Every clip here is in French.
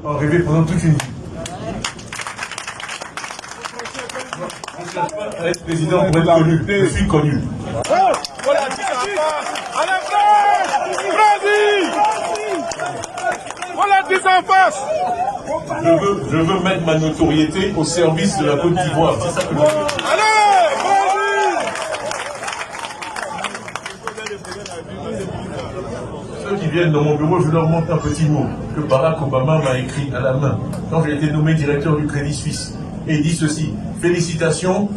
En rêver pendant toute une vie. On ne cherche pas à être président pour être connu. Je suis connu. Voilà, à la place, voilà, dis en face. Je veux mettre ma notoriété au service de la Côte d'Ivoire. C'est ça que je veux. Allez, vas-y. Ceux qui viennent dans mon bureau, je leur montre un petit mot que Barack Obama m'a écrit à la main quand j'ai été nommé directeur du Crédit Suisse. Et il dit ceci: félicitations,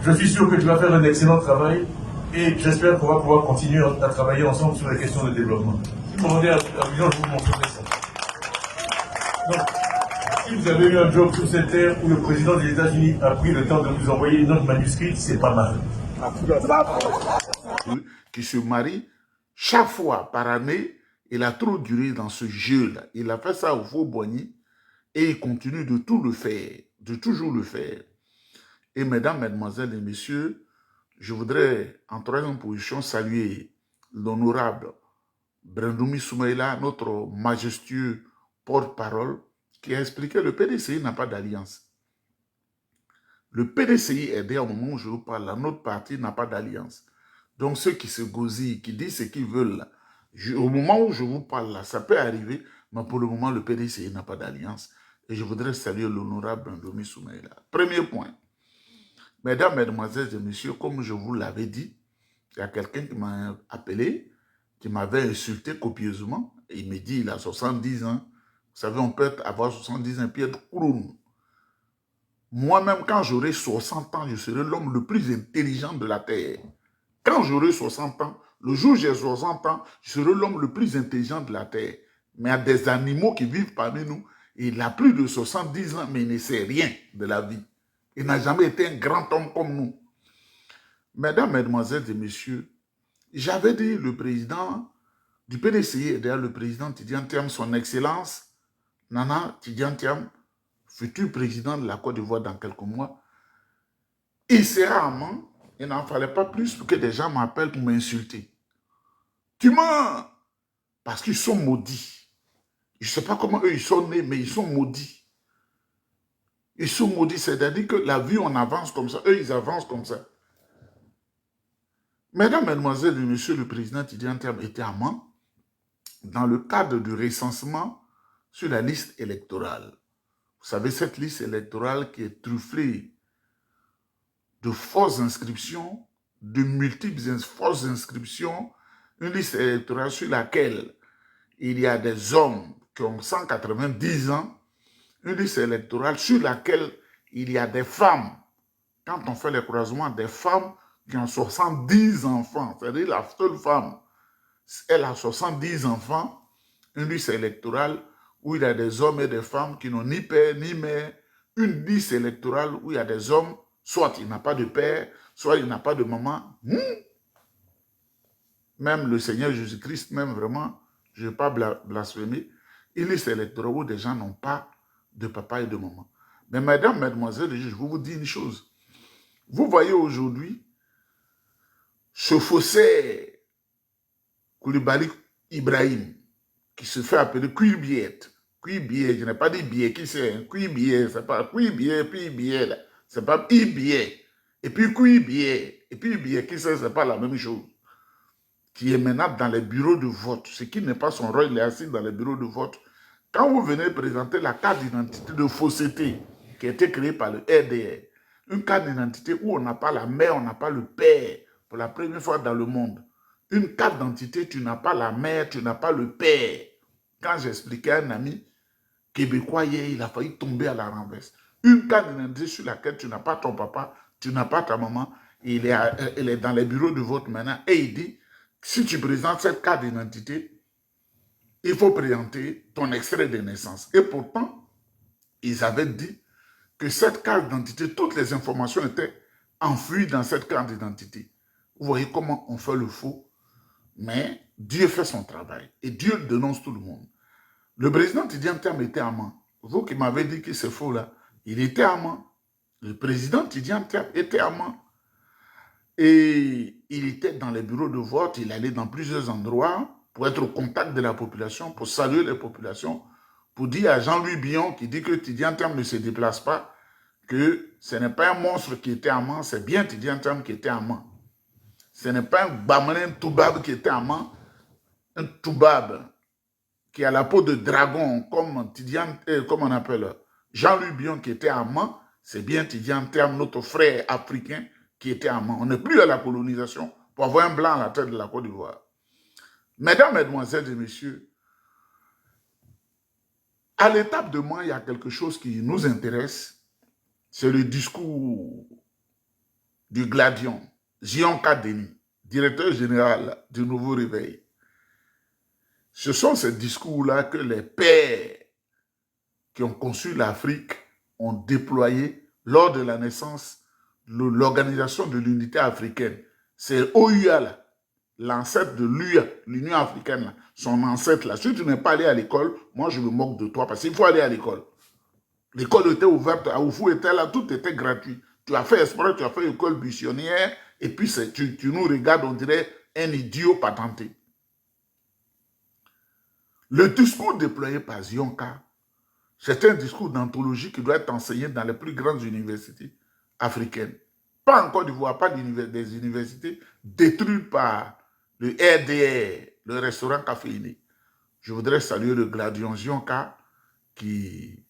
je suis sûr que tu vas faire un excellent travail et j'espère qu'on va pouvoir continuer à travailler ensemble sur les questions de développement. Si vous me rendez à Abidjan, je vous montrerai ça. Donc, si vous avez eu un job sur cette terre où le président des États-Unis a pris le temps de nous envoyer notre manuscrit, c'est pas mal. Qui se marie chaque fois par année, il a trop duré dans ce jeu-là. Il a fait ça au Faux-Boigny et il continue de tout le faire, de toujours le faire. Et mesdames, mesdemoiselles et messieurs, je voudrais en troisième position saluer l'honorable Brendoumi Soumaïla, notre majestueux porte-parole, qui a expliqué que le PDCI n'a pas d'alliance. Le PDCI est d'ailleurs au moment où je vous parle, là, notre parti n'a pas d'alliance. Donc ceux qui se gosillent, qui disent ce qu'ils veulent, là, au moment où je vous parle, là, ça peut arriver, mais pour le moment, le PDCI n'a pas d'alliance. Et je voudrais saluer l'honorable Brendoumi Soumaïla. Premier point. Mesdames, mesdemoiselles et messieurs, comme je vous l'avais dit, il y a quelqu'un qui m'a appelé, qui m'avait insulté copieusement. Et il me dit, il a 70 ans. Vous savez, on peut avoir 70 ans, puis être couroune. Moi-même, quand j'aurai 60 ans, je serai l'homme le plus intelligent de la Terre. Quand j'aurai 60 ans, le jour où j'ai 60 ans, je serai l'homme le plus intelligent de la Terre. Mais il y a des animaux qui vivent parmi nous, et il a plus de 70 ans, mais il ne sait rien de la vie. Il n'a jamais été un grand homme comme nous. Mesdames, mesdemoiselles et messieurs, j'avais dit le président du PDCI, d'ailleurs le président Tidjane Thiam, son excellence, Nana Tidjane Thiam, futur président de la Côte d'Ivoire dans quelques mois, il sera amant. Il n'en fallait pas plus pour que des gens m'appellent pour m'insulter. Tu mens! Parce qu'ils sont maudits. Je ne sais pas comment eux ils sont nés, mais ils sont maudits. Ils sont maudits, c'est-à-dire que la vie, on avance comme ça. Eux, ils avancent comme ça. Mesdames, mesdemoiselles et messieurs, le président Tidjane Thiam était amant dans le cadre du recensement sur la liste électorale. Vous savez, cette liste électorale qui est truffée de fausses inscriptions, de multiples fausses inscriptions, une liste électorale sur laquelle il y a des hommes qui ont 190 ans, une liste électorale sur laquelle il y a des femmes, quand on fait les croisements, des femmes qui ont 70 enfants, c'est-à-dire la seule femme, elle a 70 enfants, une liste électorale où il y a des hommes et des femmes qui n'ont ni père ni mère, une liste électorale où il y a des hommes, soit il n'a pas de père, soit il n'a pas de maman. Même le Seigneur Jésus-Christ, même vraiment, je ne vais pas blasphémer, une liste électorale où des gens n'ont pas de papa et de maman. Mais mesdames, mesdemoiselles, je vais vous dire une chose. Vous voyez aujourd'hui ce faussaire Koulibaly Ibrahim, qui se fait appeler Cuibiette. Cuibiette, je n'ai pas dit billet, qui c'est? Cuibiette, c'est pas Cuibiette, puis billet, là. C'est pas Ibillet. Et puis Cuibiette, et puis billet, qui c'est pas la même chose. Qui est maintenant dans les bureaux de vote. Ce qui n'est pas son rôle, il est assis dans les bureaux de vote. Quand vous venez présenter la carte d'identité de fausseté qui a été créée par le RDR, une carte d'identité où on n'a pas la mère, on n'a pas le père, pour la première fois dans le monde. Une carte d'identité, tu n'as pas la mère, tu n'as pas le père. Quand j'expliquais à un ami québécois hier, il a failli tomber à la renverse. Une carte d'identité sur laquelle tu n'as pas ton papa, tu n'as pas ta maman, il est dans les bureaux de vote maintenant, et il dit, si tu présentes cette carte d'identité, il faut présenter ton extrait de naissance. Et pourtant, ils avaient dit que cette carte d'identité, toutes les informations étaient enfouies dans cette carte d'identité. Vous voyez comment on fait le faux. Mais Dieu fait son travail et Dieu dénonce tout le monde. Le président Tidjane Thiam était amant. Vous qui m'avez dit que c'est faux là, il était amant. Le président Tidjane Thiam était amant. Et il était dans les bureaux de vote, il allait dans plusieurs endroits pour être au contact de la population, pour saluer les populations, pour dire à Jean-Louis Billon qui dit que Tidiane Thiam ne se déplace pas, que ce n'est pas un monstre qui était en main, c'est bien Tidiane Thiam qui était en main. Ce n'est pas un Bamanen Toubab qui était en main, un Toubab qui a la peau de dragon, comme Tidiane, comme on appelle Jean-Louis Billon qui était en main, c'est bien Tidiane Thiam, notre frère africain, qui était en main. On n'est plus à la colonisation pour avoir un blanc à la tête de la Côte d'Ivoire. Mesdames, Mesdemoiselles et Messieurs, à l'étape de moi, il y a quelque chose qui nous intéresse, c'est le discours du Gladion, Zionka Denis, directeur général du Nouveau Réveil. Ce sont ces discours-là que les pères qui ont conçu l'Afrique ont déployés lors de la naissance de l'Organisation de l'Unité africaine. C'est OUA, l'ancêtre de l'UA, l'Union africaine, là, son ancêtre là. Si tu n'es pas allé à l'école, moi je me moque de toi parce qu'il faut aller à l'école. L'école était ouverte, à Oufou était là, tout était gratuit. Tu as fait espoir, tu as fait école buissonnière, et puis tu nous regardes, on dirait un idiot patenté. Le discours déployé par Zionka, c'est un discours d'anthologie qui doit être enseigné dans les plus grandes universités africaines. Pas en Côte d'Ivoire, pas des universités détruites par le RDR, le restaurant caféiné. Je voudrais saluer le Gladion Zionka qui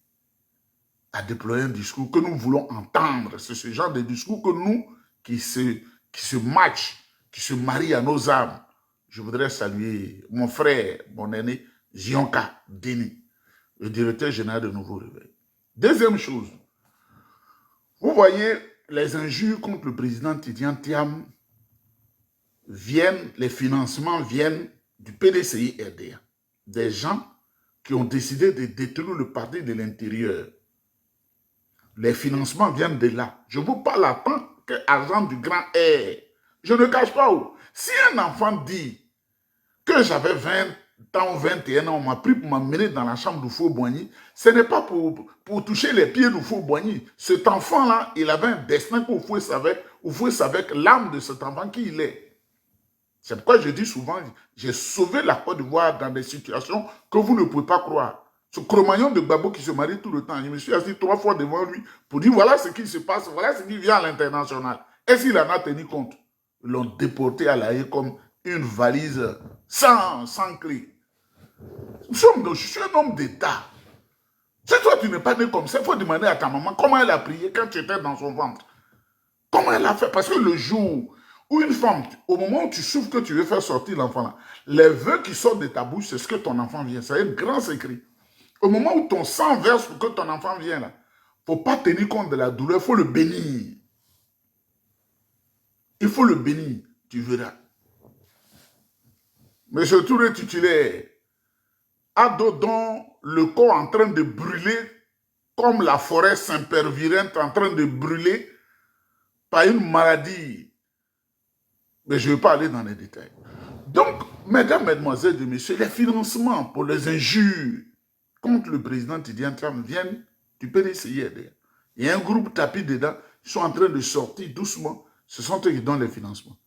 a déployé un discours que nous voulons entendre. C'est ce genre de discours que nous, qui se matchent, qui se marient à nos âmes. Je voudrais saluer mon frère, mon aîné, Zionka Denis, le directeur général de Nouveau Réveil. Deuxième chose, vous voyez, les injures contre le président Tidiane Thiam les financements viennent du PDCI RDA. Des gens qui ont décidé de détruire le parti de l'intérieur. Les financements viennent de là. Je vous parle en tant qu'agent du grand R. Je ne cache pas où. Si un enfant dit que j'avais 20 ans, 21 ans, on m'a pris pour m'amener dans la chambre du Faux-Boigny, ce n'est pas pour toucher les pieds du Faux-Boigny. Cet enfant-là, il avait un destin qu'Oufoué savait que l'âme de cet enfant qui il est. C'est pourquoi je dis souvent, j'ai sauvé la Côte d'Ivoire dans des situations que vous ne pouvez pas croire. Ce Cro-Magnon de Gbagbo qui se marie tout le temps, je me suis assis 3 fois devant lui pour dire voilà ce qui se passe, voilà ce qui vient à l'international. Et s'il en a tenu compte, ils l'ont déporté à La Haye comme une valise sans clé. Je suis un homme d'État. Si toi tu n'es pas né comme ça, il faut demander à ta maman comment elle a prié quand tu étais dans son ventre. Comment elle a fait? Parce que le jour où une femme, au moment où tu souffres que tu veux faire sortir l'enfant là, les vœux qui sortent de ta bouche, c'est ce que ton enfant vient. C'est un grand secret. Au moment où ton sang verse pour que ton enfant vienne là, il ne faut pas tenir compte de la douleur, il faut le bénir. Il faut le bénir, tu verras. Monsieur Touré titulaire, a dedans le corps en train de brûler comme la forêt Saint-Père-Virente en train de brûler par une maladie. Mais je ne vais pas aller dans les détails. Donc, mesdames, mesdemoiselles et messieurs, les financements pour les injures contre le président Tidiane Thiam viennent du PDCI-RDA. Il y a un groupe tapis dedans, ils sont en train de sortir doucement. Ce sont eux qui donnent les financements.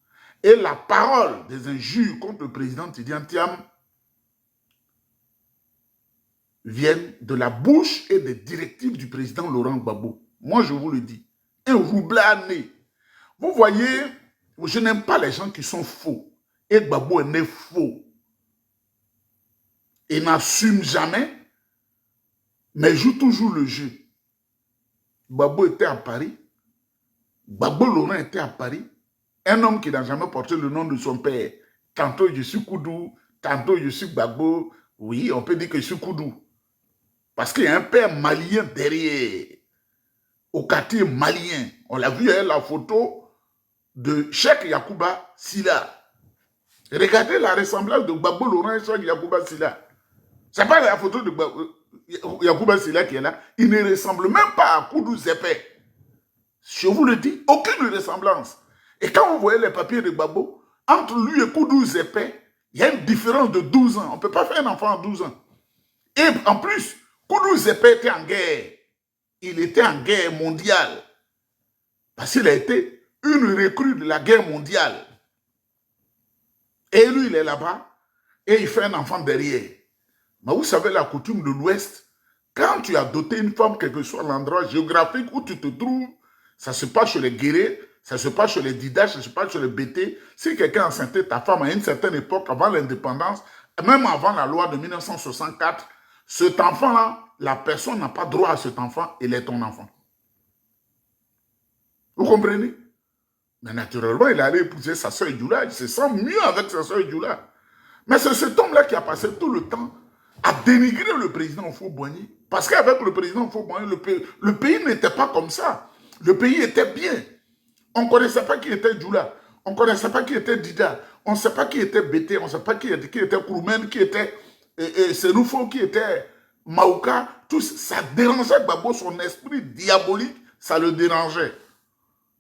Et la parole des injures contre le président Tidiane Thiam viennent de la bouche et des directives du président Laurent Gbagbo. Moi, je vous le dis. Un roublané. Vous voyez, je n'aime pas les gens qui sont faux. Et Gbagbo est né faux. Il n'assume jamais, mais joue toujours le jeu. Gbagbo était à Paris. Gbagbo Laurent était à Paris. Un homme qui n'a jamais porté le nom de son père. Tantôt je suis Koudou, tantôt je suis Gbagbo. Oui, on peut dire que je suis Koudou. Parce qu'il y a un père malien derrière. Au quartier malien. On l'a vu, la photo de Cheikh Yacouba Silla. Regardez la ressemblance de Gbagbo Laurent et Cheikh Yacouba Silla. Ce n'est pas la photo de Yacouba Silla qui est là. Il ne ressemble même pas à Koudou Zepé. Je vous le dis, aucune ressemblance. Et quand vous voyez les papiers de Gbagbo, entre lui et Koudou Zepé, il y a une différence de 12 ans. On ne peut pas faire un enfant à 12 ans. Et en plus, Koudou Zepé était en guerre. Il était en guerre mondiale. Parce qu'il a été une recrue de la guerre mondiale. Et lui, il est là-bas et il fait un enfant derrière. Mais vous savez, la coutume de l'Ouest, Quand tu as doté une femme, quel que soit l'endroit géographique où tu te trouves, ça se passe chez les guérés, ça se passe chez les didaches, ça se passe chez les BT. Si quelqu'un enceintait ta femme à une certaine époque, avant l'indépendance, même avant la loi de 1964, cet enfant-là, la personne n'a pas droit à cet enfant, il est ton enfant. Vous comprenez? Mais naturellement, il allait épouser sa soeur Djoula, il se sent mieux avec sa soeur Djoula. Mais c'est cet homme-là qui a passé tout le temps à dénigrer le président Houphouët-Boigny. Parce qu'avec le président Houphouët-Boigny, le pays n'était pas comme ça. Le pays était bien. On ne connaissait pas qui était Djoula. On ne connaissait pas qui était Dida. On ne sait pas qui était Bété. On ne sait pas qui était Kouroumen, qui était Senoufo, qui était Maouka. Tout ça dérangeait Gbagbo, son esprit diabolique, ça le dérangeait.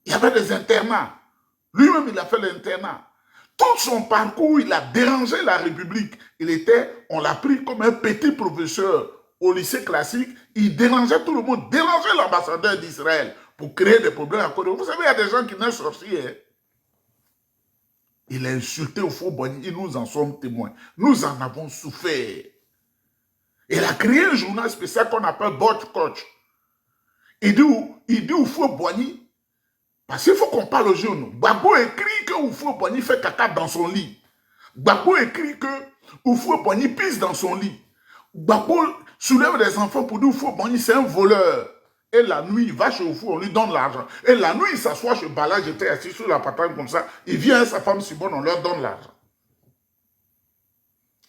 Il y avait des internats. Lui-même, il a fait l'internat. Tout son parcours, il a dérangé la République. On l'a pris comme un petit professeur au lycée classique. Il dérangeait tout le monde, dérangeait l'ambassadeur d'Israël pour créer des problèmes à côté. Vous savez, il y a des gens qui naissent sorciers. Hein? Il a insulté Houphouët-Boigny et nous en sommes témoins. Nous en avons souffert. Il a créé un journal spécial qu'on appelle Bot Coach. Il dit Houphouët-Boigny, parce qu'il faut qu'on parle aux jeunes. Gbagbo écrit que Houphouët-Boigny fait caca dans son lit. Gbagbo écrit que Houphouët-Boigny pisse dans son lit. Gbagbo soulève des enfants pour dire Houphouët-Boigny c'est un voleur. Et la nuit, il va chez Oufou, on lui donne l'argent. Et la nuit, il s'assoit chez Bala, j'étais assis sur la patane comme ça. Il vient et sa femme Sibonne, on leur donne l'argent.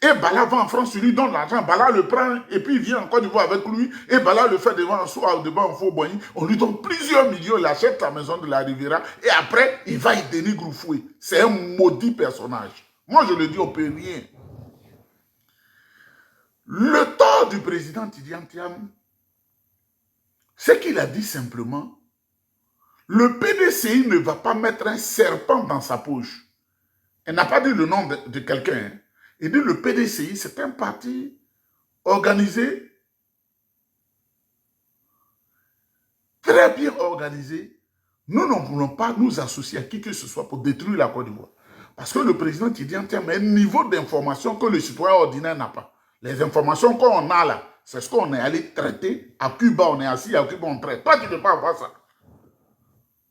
Et Bala va en France, il lui donne l'argent. Bala le prend et puis il vient en Côte d'Ivoire avec lui. Et Bala le fait devant Houphouët-Boigny. On lui donne plusieurs millions, il achète la maison de la Riviera. Et après, il va, il dénigre Oufouët. C'est un maudit personnage. Moi, je le dis, on ne peut rien. Le tort du président Tidiane Thiam, c'est qu'il a dit simplement, le PDCI ne va pas mettre un serpent dans sa poche. Elle n'a pas dit le nom de quelqu'un. Hein. Il dit le PDCI, c'est un parti organisé, très bien organisé. Nous ne voulons pas nous associer à qui que ce soit pour détruire la Côte d'Ivoire. Parce que le président Tidiane Thiam a un niveau d'information que le citoyen ordinaire n'a pas. Les informations qu'on a là, c'est ce qu'on est allé traiter à Cuba. On est assis à Cuba, on traite. Toi, tu ne peux pas avoir ça.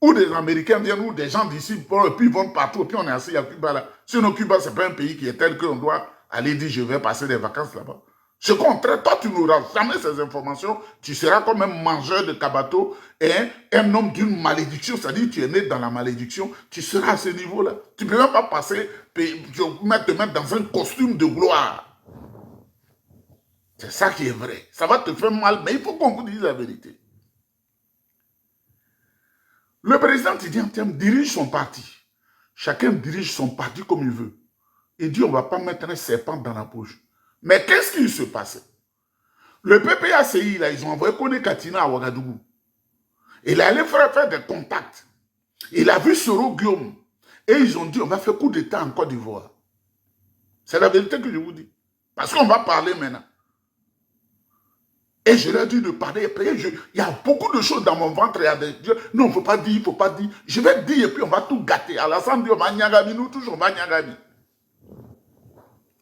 Ou des Américains viennent, ou des gens d'ici, et puis ils vont partout, et puis on est assis à Cuba là. Sinon, Cuba, ce n'est pas un pays qui est tel qu'on doit aller dire je vais passer des vacances là-bas. Ce qu'on traite, toi, tu n'auras jamais ces informations. Tu seras comme un mangeur de cabato et un homme d'une malédiction. C'est-à-dire, tu es né dans la malédiction. Tu seras à ce niveau-là. Tu ne peux même pas passer, te mettre dans un costume de gloire. C'est ça qui est vrai. Ça va te faire mal, mais il faut qu'on vous dise la vérité. Le président Tidiane Thiam dirige son parti. Chacun dirige son parti comme il veut. Il dit on ne va pas mettre un serpent dans la poche. Mais qu'est-ce qui se passait? Le PPACI, là, ils ont envoyé Kone Katina à Ouagadougou. Il allait faire des contacts. Il a vu Soro Guillaume. Et ils ont dit on va faire coup d'État en Côte d'Ivoire. C'est la vérité que je vous dis. Parce qu'on va parler maintenant. Et je leur ai dit de parler. Il y a beaucoup de choses dans mon ventre. Non, il ne faut pas dire, il ne faut pas dire. Je vais dire et puis on va tout gâter. Alassane dit, on va Nyagami, nous toujours, on va Nyagami.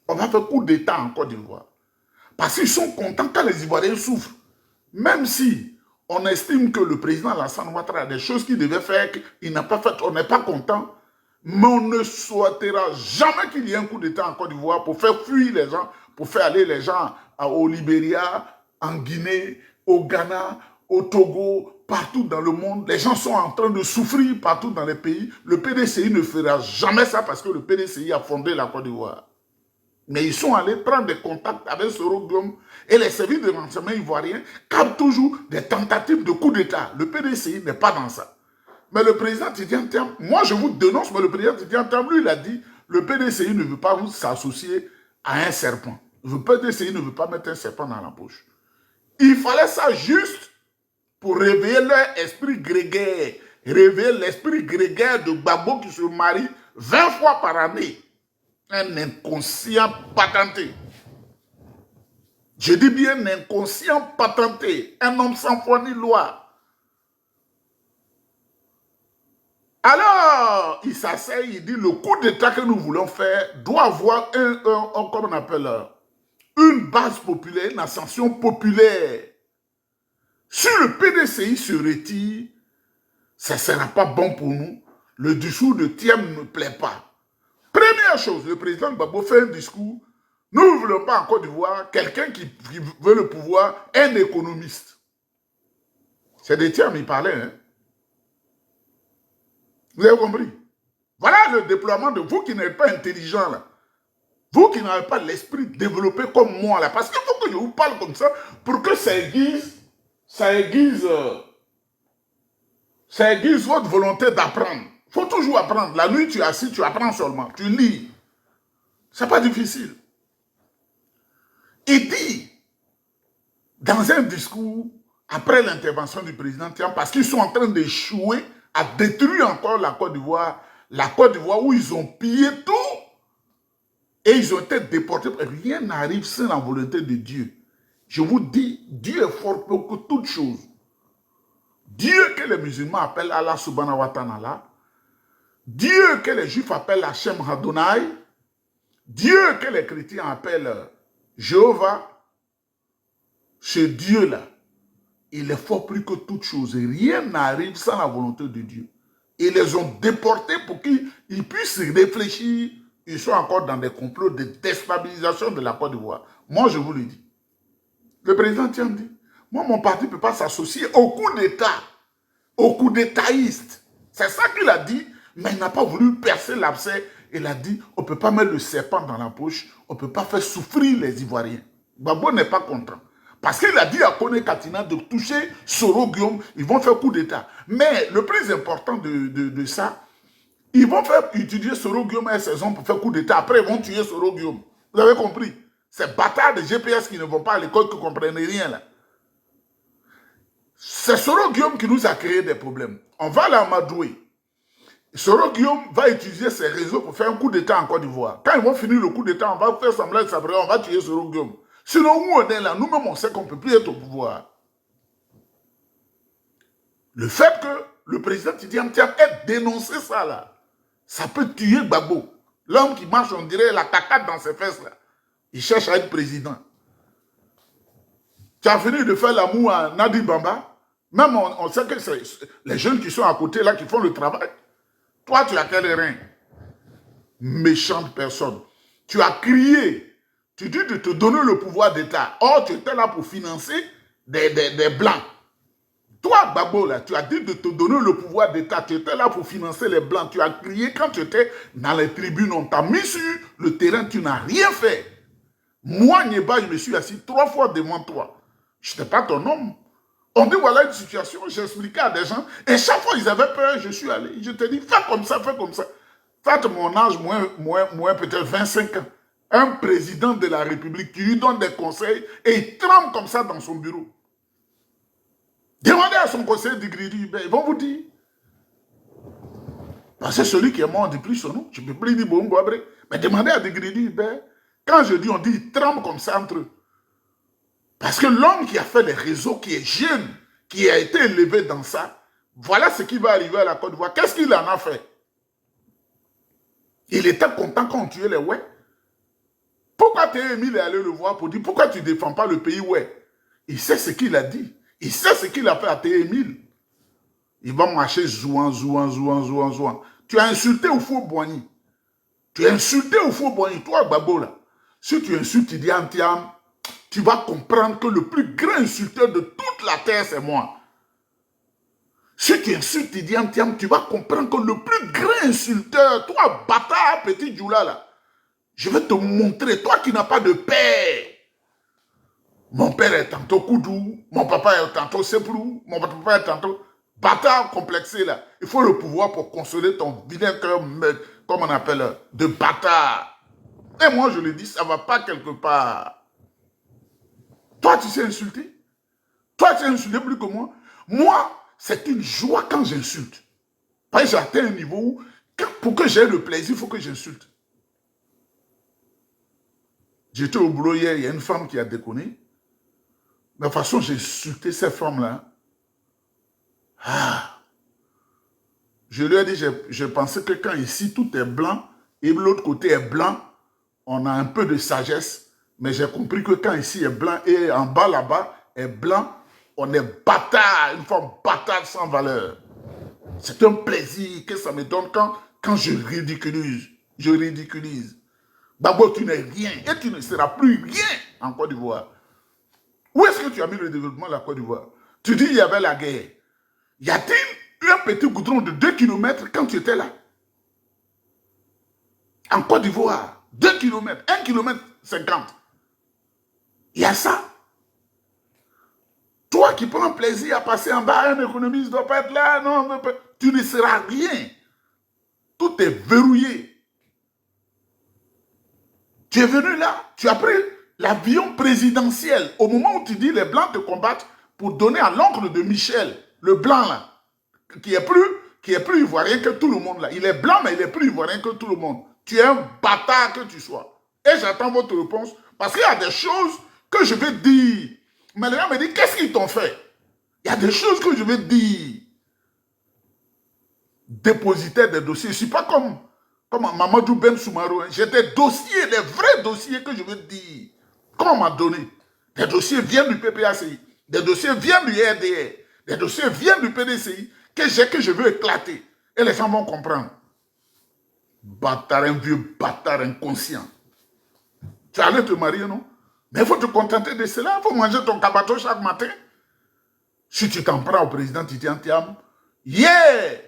On va faire coup d'État en Côte d'Ivoire. Parce qu'ils sont contents quand les Ivoiriens souffrent. Même si on estime que le président Alassane Ouattara a des choses qu'il devait faire, qu'il n'a pas fait, on n'est pas content. Mais on ne souhaitera jamais qu'il y ait un coup d'État en Côte d'Ivoire pour faire fuir les gens, pour faire aller les gens au Libéria, en Guinée, au Ghana, au Togo, partout dans le monde. Les gens sont en train de souffrir partout dans les pays. Le PDCI ne fera jamais ça parce que le PDCI a fondé la Côte d'Ivoire. Mais ils sont allés prendre des contacts avec Soro Guillaume et les services de renseignement ivoiriens captent toujours des tentatives de coup d'État. Le PDCI n'est pas dans ça. Mais le président Tidiane Thiam, moi je vous dénonce, mais le président Tidiane Thiam, lui, il a dit, le PDCI ne veut pas s'associer à un serpent. Le PDCI ne veut pas mettre un serpent dans la poche. Il fallait ça juste pour réveiller leur esprit grégaire. Réveiller l'esprit grégaire de Gbagbo qui se marie 20 fois par année. Un inconscient patenté. Je dis bien un inconscient patenté. Un homme sans foi ni loi. Alors, il s'asseye, il dit, le coup d'État que nous voulons faire doit avoir comment on appelle, une base populaire, une ascension populaire. Si le PDCI se retire, ça ne sera pas bon pour nous. Le discours de Thiam ne me plaît pas. Première chose, le président Gbagbo fait un discours. Nous ne voulons pas en Côte d'Ivoire quelqu'un qui veut le pouvoir, un économiste. C'est de Thiam, il parlait. Hein? Vous avez compris? Voilà le déploiement de vous qui n'êtes pas intelligent là. Vous qui n'avez pas l'esprit développé comme moi là. Parce qu'il faut que je vous parle comme ça pour que ça aiguise votre volonté d'apprendre. Il faut toujours apprendre. La nuit, tu es assis, tu apprends seulement. Tu lis. C'est pas difficile. Il dit, dans un discours, après l'intervention du président Thiam, parce qu'ils sont en train d'échouer à détruire encore la Côte d'Ivoire où ils ont pillé tout et ils ont été déportés. Rien n'arrive sans la volonté de Dieu. Je vous dis, Dieu est fort pour que toutes choses. Dieu que les musulmans appellent Allah subhanahu wa ta'ala, Dieu que les juifs appellent Hachem Adonai, Dieu que les chrétiens appellent Jéhovah, ce Dieu-là, il est fort plus que toute chose. Et rien n'arrive sans la volonté de Dieu. Ils les ont déportés pour qu'ils puissent réfléchir. Ils sont encore dans des complots de déstabilisation de la Côte d'Ivoire. Moi, je vous le dis. Le président Thiam dit, moi, mon parti ne peut pas s'associer au coup d'État, au coup d'Étaïste. C'est ça qu'il a dit, mais il n'a pas voulu percer l'abcès. Il a dit, on ne peut pas mettre le serpent dans la poche, on ne peut pas faire souffrir les Ivoiriens. Gbagbo n'est pas content. Parce qu'il a dit à Kone Katina de toucher Soro Guillaume, ils vont faire coup d'État. Mais le plus important de ça, ils vont faire utiliser Soro Guillaume et ses hommes pour faire coup d'État. Après, ils vont tuer Soro Guillaume. Vous avez compris? Ces bâtards de GPS qui ne vont pas à l'école, qui ne comprennent rien là. C'est Soro Guillaume qui nous a créé des problèmes. On va l'amadouer. Soro Guillaume va utiliser ses réseaux pour faire un coup d'État en Côte d'Ivoire. Quand ils vont finir le coup d'État, on va faire semblant de s'abreuver, on va tuer Soro Guillaume. Sinon, où on est là, nous-mêmes, on sait qu'on ne peut plus être au pouvoir. Le fait que le président Thiam ait dénoncé ça, là, ça peut tuer Gbagbo. L'homme qui marche, on dirait la cacate dans ses fesses, là. Il cherche à être président. Tu as fini de faire l'amour à Nadi Bamba. Même on sait que c'est les jeunes qui sont à côté, là, qui font le travail. Toi, tu as quel rein? Méchante personne. Tu as crié. Tu dis de te donner le pouvoir d'État. Or, tu étais là pour financer des Blancs. Toi, Gbagbo, là, tu as dit de te donner le pouvoir d'État. Tu étais là pour financer les Blancs. Tu as crié quand tu étais dans les tribunes. On t'a mis sur le terrain. Tu n'as rien fait. Moi, Nieba, je me suis assis 3 fois devant toi. Je n'étais pas ton homme. On dit, voilà une situation. J'ai expliqué à des gens. Et chaque fois, ils avaient peur. Je suis allé. Je te dis, fais comme ça, fais comme ça. Faites mon âge, moins peut-être 25 ans. Un président de la République qui lui donne des conseils et il tremble comme ça dans son bureau. Demandez à son conseiller d'Igridi, ils vont vous dire. Parce que celui qui est mort, on ne dit plus son nom. Je ne peux plus dire Bongo Abré. Mais demandez à Digridi, quand je dis, on dit, il tremble comme ça entre eux. Parce que l'homme qui a fait les réseaux, qui est jeune, qui a été élevé dans ça, voilà ce qui va arriver à la Côte d'Ivoire. Qu'est-ce qu'il en a fait? Il était content quand on tuait les ouais. Pourquoi T.Emile est allé le voir pour dire, pourquoi tu ne défends pas le pays ouais? Il sait ce qu'il a dit. Il sait ce qu'il a fait à T.Emile. Il va marcher zouan. Tu as insulté Oufo Boigny. Tu as insulté Oufo Boigny. Toi, Gbagbo, là. Si tu insultes Thiam, tu vas comprendre que le plus grand insulteur de toute la terre, c'est moi. Si tu insultes Thiam, tu vas comprendre que le plus grand insulteur, toi, bâtard, petit Djoula, là, je vais te montrer, toi qui n'as pas de père. Mon père est tantôt Koudou, mon papa est tantôt Seplou, mon papa est tantôt bâtard complexé là. Il faut le pouvoir pour consoler ton vilain cœur, comme on appelle, de bâtard. Et moi je le dis, ça ne va pas quelque part. Toi tu sais insulter. Toi tu sais insulter plus que moi. Moi, c'est une joie quand j'insulte. Parce que j'ai atteint un niveau où, pour que j'aie le plaisir, il faut que j'insulte. J'étais au boulot hier, il y a une femme qui a déconné. De toute façon, j'ai insulté cette femme-là. Ah. Je lui ai dit, je pensais que quand ici tout est blanc et l'autre côté est blanc, on a un peu de sagesse. Mais j'ai compris que quand ici est blanc et en bas là-bas est blanc, On est bâtard, une forme bâtard sans valeur. C'est un plaisir que ça me donne quand je ridiculise. Je ridiculise. D'abord, tu n'es rien et tu ne seras plus rien en Côte d'Ivoire. Où est-ce que tu as mis le développement de la Côte d'Ivoire? Tu dis qu'il y avait la guerre. Y a-t-il un petit goudron de 2 km quand tu étais là? En Côte d'Ivoire, 2 km, 1 km 50. Il y a ça. Toi qui prends plaisir à passer en bas, un économiste ne doit pas être là, non, tu ne seras rien. Tout est verrouillé. Tu es venu là, tu as pris l'avion présidentiel. Au moment où tu dis les Blancs te combattent pour donner à l'oncle de Michel, le blanc là, qui est plus ivoirien que tout le monde là. Il est blanc, mais il est plus ivoirien que tout le monde. Tu es un bâtard que tu sois. Et j'attends votre réponse parce qu'il y a des choses que je vais dire. Mais les gens me disent, qu'est-ce qu'ils t'ont fait? Il y a des choses que je vais dire. Dépositaire des dossiers. Je ne suis pas comme Mamadou Ben Soumaro. Hein. J'ai des dossiers, des vrais dossiers que je vais dire. Qu'on m'a donné. Des dossiers viennent du PPACI. Des dossiers viennent du RDR. Des dossiers viennent du PDCI que je veux éclater. Et les gens vont comprendre. Bâtard, un vieux bâtard inconscient. Tu allais te marier, non? Mais il faut te contenter de cela. Il faut manger ton cabato chaque matin. Si tu t'en prends au président Titian Thiam, hier,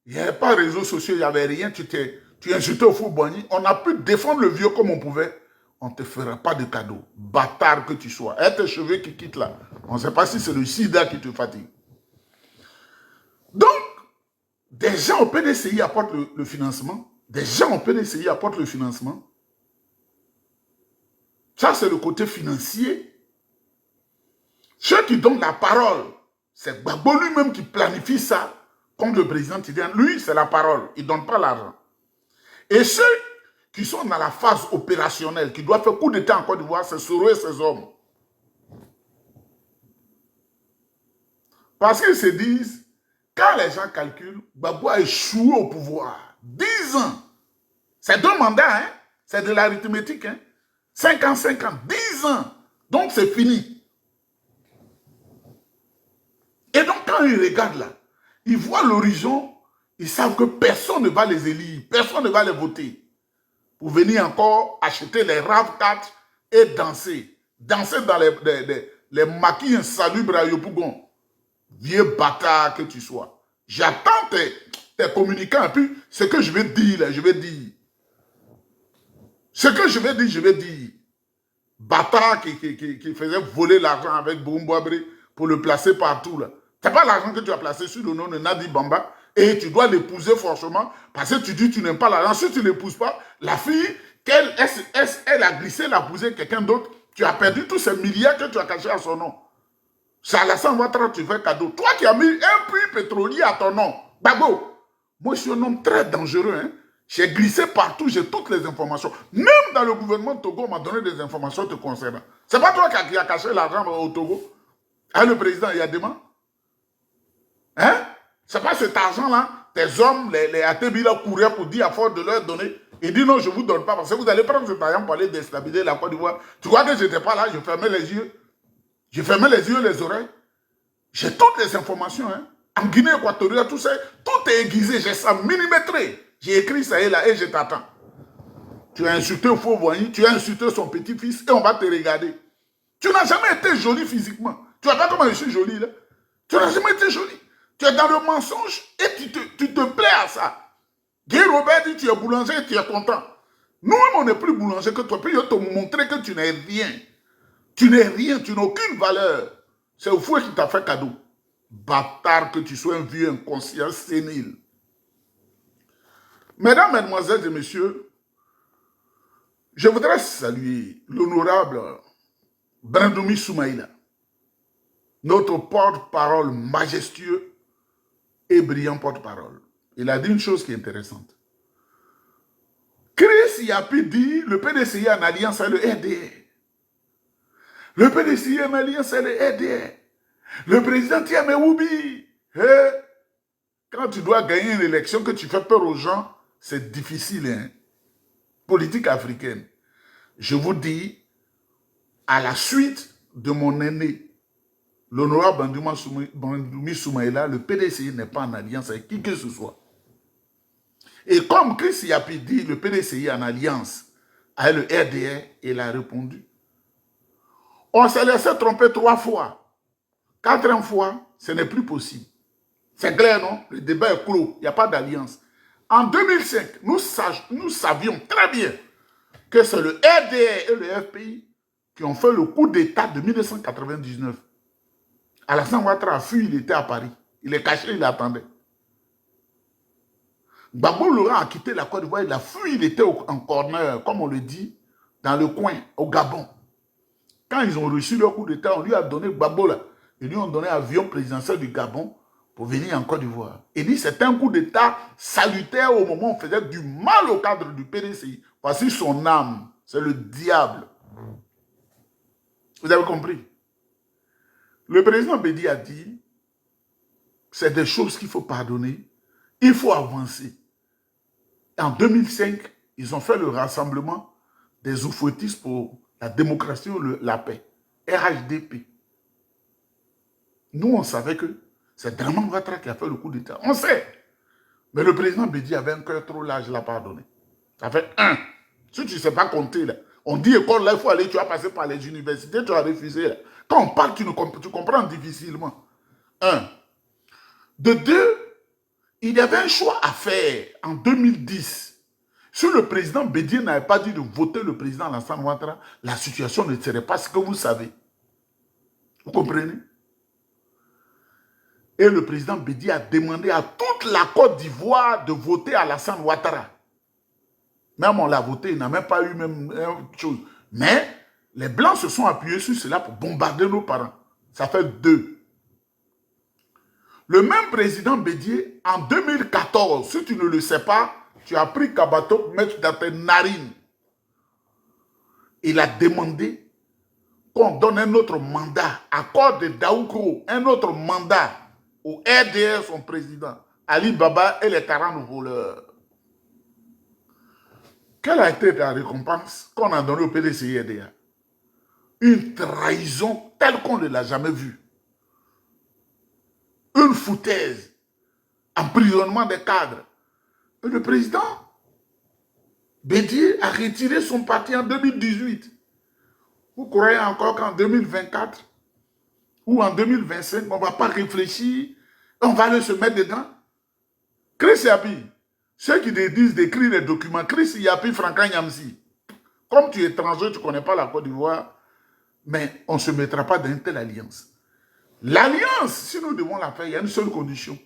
il n'y avait pas de réseaux sociaux, il n'y avait rien. Tu insultais au fou Boigny. On a pu défendre le vieux comme on pouvait. On ne te fera pas de cadeau. Bâtard que tu sois. Et tes cheveux qui quittent là. On ne sait pas si c'est le sida qui te fatigue. Donc, des gens au PDCI apportent le financement. Des gens au PDCI apportent le financement. Ça, c'est le côté financier. Ceux qui donnent la parole, c'est Gbagbo lui-même qui planifie ça, comme le président Tidjane. Lui, c'est la parole. Il ne donne pas l'argent. Et ceux qui sont dans la phase opérationnelle, qui doivent faire coup d'État en Côte d'Ivoire, c'est Soro et ses hommes. Parce qu'ils se disent, quand les gens calculent, Gbagbo a échoué au pouvoir. 10 ans. C'est 2 mandats, hein? C'est de l'arithmétique, hein? 5 ans, 10 ans. Donc c'est fini. Et donc quand ils regardent là, ils voient l'horizon, ils savent que personne ne va les élire, personne ne va les voter. Pour venir encore acheter les RAV4 et danser. Danser dans les maquis insalubres à Yopougon. Vieux bâtard que tu sois. J'attends tes communicants et puis ce que je vais dire là, je vais dire. Ce que je vais dire. Bâtard qui faisait voler l'argent avec Boumboabré pour le placer partout là. C'est pas l'argent que tu as placé sur le nom de Nadi Bamba et tu dois l'épouser forcément parce que tu dis que tu n'aimes pas l'argent. Si tu ne l'épouses pas, la fille, elle a glissé, elle a épousé quelqu'un d'autre, tu as perdu tous ces milliards que tu as cachés à son nom. C'est Alassane Ouattara, tu fais cadeau. Toi qui as mis un puits pétrolier à ton nom, Gbagbo, moi je suis un homme très dangereux, hein. J'ai glissé partout, j'ai toutes les informations. Même dans le gouvernement de Togo, on m'a donné des informations te concernant. C'est pas toi qui as caché l'argent au Togo? Hein, le président Yadema? Hein? C'est pas cet argent-là, tes hommes, les Atebila couraient pour dire à force de leur donner. Ils disent non, je ne vous donne pas parce que vous allez prendre cet argent pour aller déstabiliser la Côte d'Ivoire. Tu crois que je n'étais pas là, je fermais les yeux. Je fermais les yeux et les oreilles. J'ai toutes les informations. Hein? En Guinée équatoriale, tout ça, tout est aiguisé, j'ai ça millimétré. J'ai écrit ça et là et je t'attends. Tu as insulté au faux voyant, tu as insulté son petit-fils et on va te regarder. Tu n'as jamais été joli physiquement. Tu vois pas comment je suis joli là? Tu n'as jamais été joli. Tu es dans le mensonge et tu te plais à ça. Guy Robert dit tu es boulanger et tu es content. Nous-mêmes, on n'est plus boulanger que toi. Puis je vais te montrer que tu n'es rien. Tu n'es rien, tu n'as aucune valeur. C'est au fou qui t'a fait cadeau. Bâtard que tu sois un vieux inconscient sénile. Mesdames, mesdemoiselles et messieurs, je voudrais saluer l'honorable Brandoumi Soumaïla, notre porte-parole majestueux et brillant porte-parole. Il a dit une chose qui est intéressante. Chris Yapi dit, le PDCI en alliance avec le RDR. Le PDCI en alliance avec le RDR. Le président Tiamé Woubi. Quand tu dois gagner une élection, que tu fais peur aux gens, c'est difficile, hein? Politique africaine. Je vous dis, à la suite de mon aîné, l'honorable Bandoumi Soumaïla, le PDCI n'est pas en alliance avec qui que ce soit. Et comme Chris Yapi dit, le PDCI en alliance avec le RDR, il a répondu. On s'est laissé tromper 3 fois. 4e fois, ce n'est plus possible. C'est clair, non? Le débat est clos. Il n'y a pas d'alliance. En 2005, nous savions très bien que c'est le RDR et le FPI qui ont fait le coup d'État de 1999. Alassane Ouattara a fui, il était à Paris. Il est caché, il attendait. Gbagbo Laurent a quitté la Côte d'Ivoire, il a fui, il était en corner, comme on le dit, dans le coin, au Gabon. Quand ils ont reçu leur coup d'État, on lui a donné Gbagbo là. Ils lui ont donné l'avion présidentiel du Gabon pour venir en Côte d'Ivoire. Il dit c'est un coup d'État salutaire au moment où on faisait du mal au cadre du PDCI. Voici son âme, c'est le diable. Vous avez compris? Le président Bédi a dit, c'est des choses qu'il faut pardonner, il faut avancer. En 2005, ils ont fait le rassemblement des oufouettistes pour la démocratie ou la paix, RHDP. Nous, on savait que c'est Draman Ouattara qui a fait le coup d'État. On sait. Mais le président Bédi avait un cœur trop large, il l'a pardonné. Ça fait 1. Si tu ne sais pas compter, là, on dit école, là, il faut aller, tu vas passer par les universités, tu as refusé. Là. Quand on parle, tu comprends difficilement. 1. De 2, il y avait un choix à faire en 2010. Si le président Bédi n'avait pas dit de voter le président Alassane Ouattara, la situation ne serait pas ce que vous savez. Vous comprenez? Et le président Bédi a demandé à toute la Côte d'Ivoire de voter Alassane Ouattara. Même on l'a voté, il n'a même pas eu même chose. Mais les Blancs se sont appuyés sur cela pour bombarder nos parents. Ça fait 2. Le même président Bédié, en 2014, si tu ne le sais pas, tu as pris Kabato pour mettre dans tes narines. Il a demandé qu'on donne un autre mandat, accord de Daoukro, un autre mandat au RDR, son président, Ali Baba et les 40 voleurs. Quelle a été la récompense qu'on a donnée au PDCI RDA? Une trahison telle qu'on ne l'a jamais vue. Une foutaise. Emprisonnement des cadres. Et le président Bédié a retiré son parti en 2018. Vous croyez encore qu'en 2024 ou en 2025, on ne va pas réfléchir, on va aller se mettre dedans? Chris Yapi, ceux qui te disent d'écrire les documents, Chris Yapi, Franklin Yamsi, comme tu es étranger, tu ne connais pas la Côte d'Ivoire, mais on ne se mettra pas dans une telle alliance. L'alliance, si nous devons la faire, il y a une seule condition.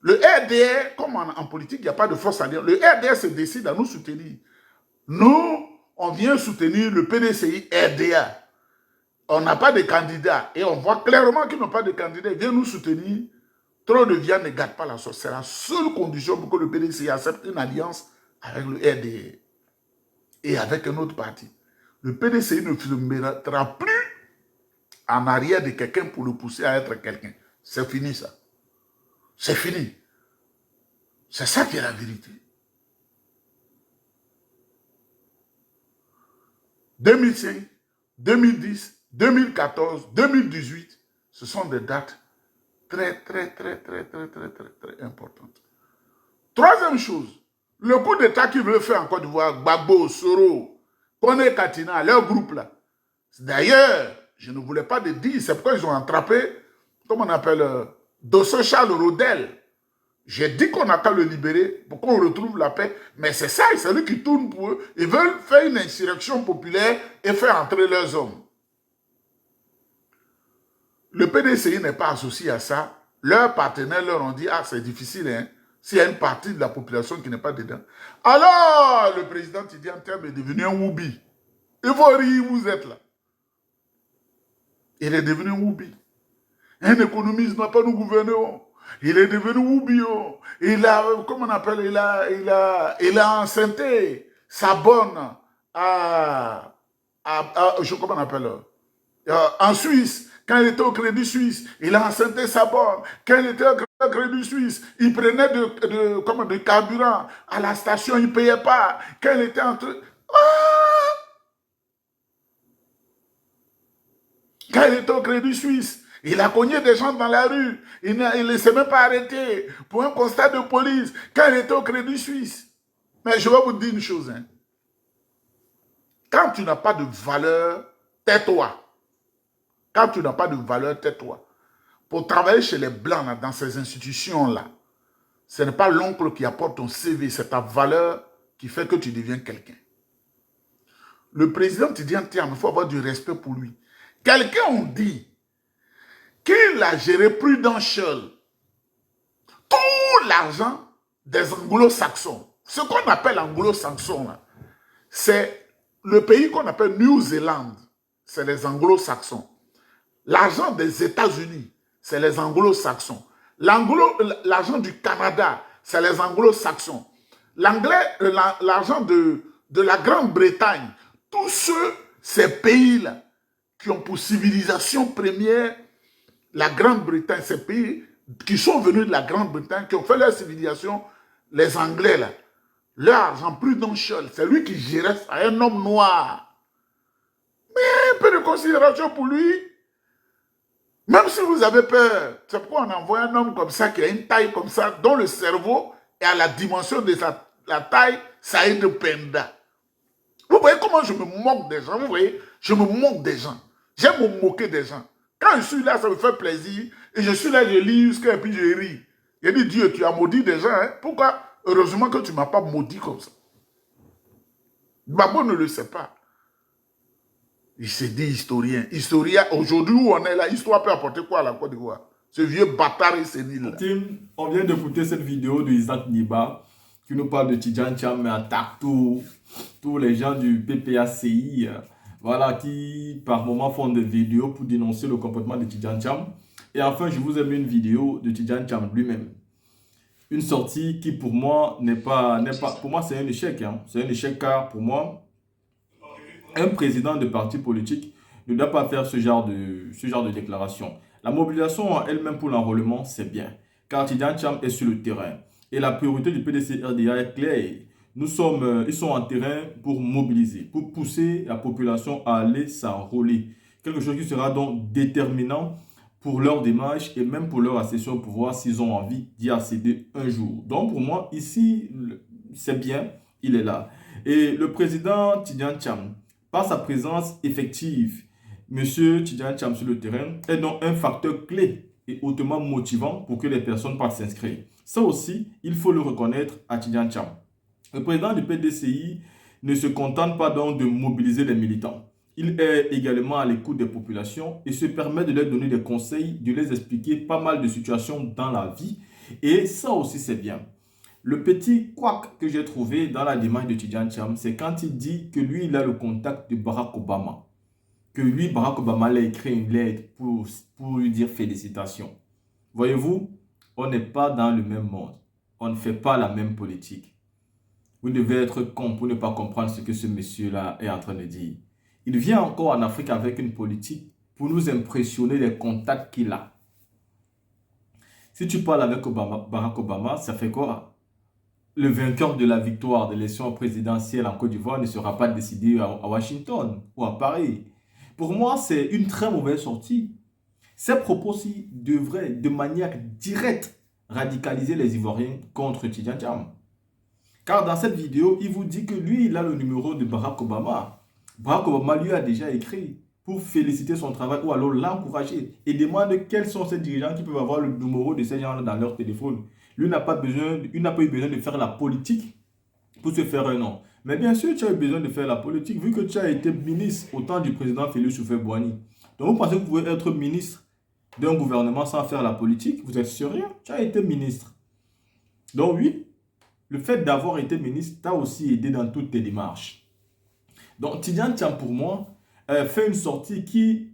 Le RDR, comme en politique, il n'y a pas de force alliance. Le RDR se décide à nous soutenir. Nous, on vient soutenir le PDCI RDA. On n'a pas de candidat. Et on voit clairement qu'ils n'ont pas de candidat. Ils viennent nous soutenir. Trop de viande ne gâte pas la sauce. C'est la seule condition pour que le PDCI accepte une alliance avec le RDR. Et avec un autre parti. Le PDCI ne se mettra plus en arrière de quelqu'un pour le pousser à être quelqu'un. C'est fini ça. C'est fini. C'est ça qui est la vérité. 2005, 2010, 2014, 2018, ce sont des dates très importantes. Troisième chose, le coup d'État qu'ils veulent faire en Côte d'Ivoire, Gbagbo, Soro, Kone Katina, leur groupe là. D'ailleurs, je ne voulais pas le dire, c'est pourquoi ils ont attrapé, comment on appelle, Dosso Charles Rodel. J'ai dit qu'on n'a qu'à le libérer pour qu'on retrouve la paix. Mais c'est ça, c'est lui qui tourne pour eux. Ils veulent faire une insurrection populaire et faire entrer leurs hommes. Le PDCI n'est pas associé à ça. Leurs partenaires leur ont dit, ah, c'est difficile, hein, s'il y a une partie de la population qui n'est pas dedans. Alors, le président Tidiane Tembe est devenu un Woubi. Il faut rire, vous êtes là. Il est devenu un Woubi. Un économiste n'a pas nous gouverner. Il est devenu Wubio. Il a, comment on appelle, il a enceinté sa bonne comment on appelle, en Suisse. Quand il était au Crédit Suisse, il a enceinté sa bonne. Quand il était au Crédit Suisse, il prenait de carburant à la station, il ne payait pas. Quand il était entre... Quand il était au Crédit Suisse, Il a cogné des gens dans la rue. Il ne s'est même pas arrêté pour un constat de police quand il était au Crédit Suisse. Mais je vais vous dire une chose. Hein. Quand tu n'as pas de valeur, tais-toi. Quand tu n'as pas de valeur, tais-toi. Pour travailler chez les Blancs, là, dans ces institutions-là, ce n'est pas l'oncle qui apporte ton CV, c'est ta valeur qui fait que tu deviens quelqu'un. Le président Tidjane Thiam, il faut avoir du respect pour lui. Quelqu'un ont dit qu'il a géré Prudential, tout l'argent des anglo-saxons. Ce qu'on appelle anglo-saxons, c'est le pays qu'on appelle New Zealand, c'est les anglo-saxons. L'argent des États-Unis, c'est les anglo-saxons. L'argent du Canada, c'est les anglo-saxons. L'argent de la Grande-Bretagne, tous ces pays-là qui ont pour civilisation première la Grande-Bretagne, ces pays qui sont venus de la Grande-Bretagne, qui ont fait leur civilisation, les Anglais, là, leur argent Prudential, c'est lui qui gérait ça, un homme noir. Mais un peu de considération pour lui. Même si vous avez peur, c'est pourquoi on envoie un homme comme ça, qui a une taille comme ça, dont le cerveau est à la dimension de la taille Saïd Penda. Vous voyez comment je me moque des gens, vous voyez, je me moque des gens. J'aime me moquer des gens. Quand je suis là, ça me fait plaisir. Et je suis là, je lis jusqu'à et puis je ris. Il dit, Dieu, tu as maudit des gens. Hein? Pourquoi? Heureusement que tu ne m'as pas maudit comme ça. Babo ne le sait pas. Il s'est dit historien. Historien, aujourd'hui où on est là, l'histoire peut apporter quoi à la Côte d'Ivoire? Ce vieux bâtard et sénile. Tim, on vient d'écouter cette vidéo de Isaac Niba qui nous parle de Tidjane Thiam, mais attaque tous les gens du PPACI. Voilà, qui par moment font des vidéos pour dénoncer le comportement de Tidjane Thiam. Et enfin, je vous ai mis une vidéo de Tidjane Thiam lui-même. Une sortie qui pour moi n'est pas... Pour moi, c'est un échec. Hein. C'est un échec car pour moi, un président de parti politique ne doit pas faire ce genre de déclaration. La mobilisation en elle-même pour l'enrôlement, c'est bien. Car Tidjane Thiam est sur le terrain. Et la priorité du PDC-RDA est claire. Ils sont en terrain pour mobiliser, pour pousser la population à aller s'enrôler. Quelque chose qui sera donc déterminant pour leur démarche et même pour leur accession au pouvoir s'ils ont envie d'y accéder un jour. Donc pour moi, ici, c'est bien, il est là. Et le président Tidjane Thiam, par sa présence effective, M. Tidjane Thiam sur le terrain, est donc un facteur clé et hautement motivant pour que les personnes partent s'inscrire. Ça aussi, il faut le reconnaître à Tidjane Thiam. Le président du PDCI ne se contente pas donc de mobiliser les militants. Il est également à l'écoute des populations et se permet de leur donner des conseils, de les expliquer pas mal de situations dans la vie. Et ça aussi, c'est bien. Le petit couac que j'ai trouvé dans la démarche de Tidjane Thiam, c'est quand il dit que lui, il a le contact de Barack Obama. Que lui, Barack Obama, a écrit une lettre pour lui dire félicitations. Voyez-vous, on n'est pas dans le même monde. On ne fait pas la même politique. Vous devez être con pour ne pas comprendre ce que ce monsieur-là est en train de dire. Il vient encore en Afrique avec une politique pour nous impressionner des contacts qu'il a. Si tu parles avec Barack Obama, ça fait quoi? Le vainqueur de la victoire de l'élection présidentielle en Côte d'Ivoire ne sera pas décidé à Washington ou à Paris. Pour moi, c'est une très mauvaise sortie. Ces propos-ci devraient, de manière directe, radicaliser les Ivoiriens contre Tidjane Thiam. Car dans cette vidéo, il vous dit que lui, il a le numéro de Barack Obama. Barack Obama lui a déjà écrit pour féliciter son travail ou alors l'encourager et demande quels sont ces dirigeants qui peuvent avoir le numéro de ces gens-là dans leur téléphone. Lui n'a pas eu besoin de faire la politique pour se faire un nom. Mais bien sûr, tu as eu besoin de faire la politique vu que tu as été ministre au temps du président Félix Houphouët-Boigny. Donc vous pensez que vous pouvez être ministre d'un gouvernement sans faire la politique? Vous êtes sérieux? Tu as été ministre. Donc oui, le fait d'avoir été ministre t'a aussi aidé dans toutes tes démarches. Donc Tidjane Thiam, pour moi, fait une sortie qui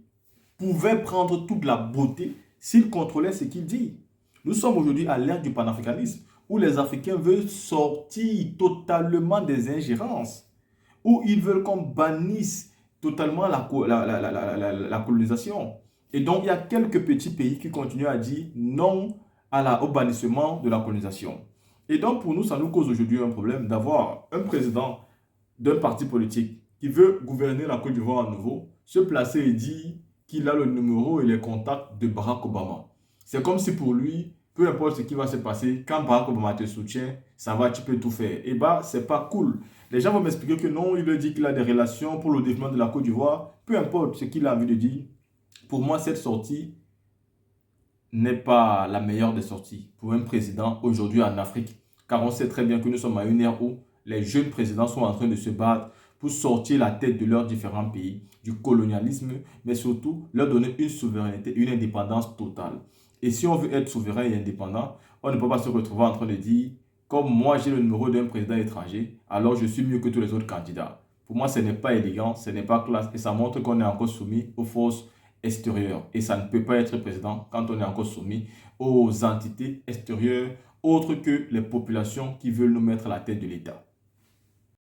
pouvait prendre toute la beauté s'il contrôlait ce qu'il dit. Nous sommes aujourd'hui à l'ère du panafricanisme, où les Africains veulent sortir totalement des ingérences, où ils veulent qu'on bannisse totalement la colonisation. Et donc, il y a quelques petits pays qui continuent à dire non au bannissement de la colonisation. Et donc, pour nous, ça nous cause aujourd'hui un problème d'avoir un président d'un parti politique qui veut gouverner la Côte d'Ivoire à nouveau, se placer et dire qu'il a le numéro et les contacts de Barack Obama. C'est comme si pour lui, peu importe ce qui va se passer, quand Barack Obama te soutient, ça va, tu peux tout faire. Et bah, c'est pas cool. Les gens vont m'expliquer que non, il veut dire qu'il a des relations pour le développement de la Côte d'Ivoire. Peu importe ce qu'il a envie de dire. Pour moi, cette sortie n'est pas la meilleure des sorties pour un président aujourd'hui en Afrique. Car on sait très bien que nous sommes à une ère où les jeunes présidents sont en train de se battre pour sortir la tête de leurs différents pays, du colonialisme, mais surtout leur donner une souveraineté, une indépendance totale. Et si on veut être souverain et indépendant, on ne peut pas se retrouver en train de dire, comme moi j'ai le numéro d'un président étranger, alors je suis mieux que tous les autres candidats. Pour moi, ce n'est pas élégant, ce n'est pas classe et ça montre qu'on est encore soumis aux forces extérieures. Et ça ne peut pas être président quand on est encore soumis aux entités extérieures autres que les populations qui veulent nous mettre à la tête de l'État.